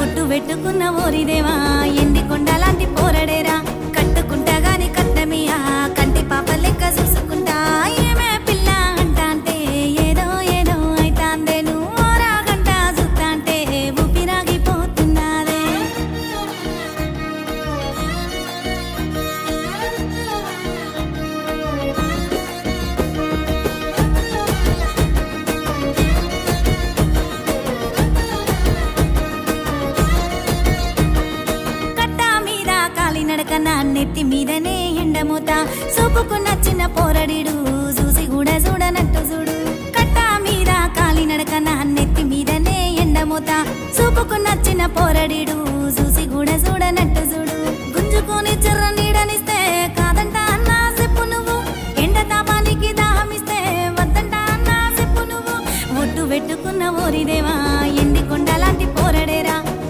పొట్టు పెట్టుకున్న ఓరిదేవా ఎండి కొండలాంటి పోరడేరా కట్టుకుంటా గాని కట్టమియా కంటి పాప లెక్క చూసుకుంటా ఏమే పిల్ల అంటాంటే ఏదో ఏదో అయితాందే నువ్వు రాగంట చూస్తాంటే ఊపిరాగిపోతున్నాదే నడకన నెత్తి మీదనే ఎండమూత సూపుకు నచ్చిన పోరడిడు చూసి కూడా చూడనట్టు చూడు కట్ట మీద కాలి నడకన నెత్తి మీదనే ఎండమూత సూపుకు నచ్చిన పోరడిడు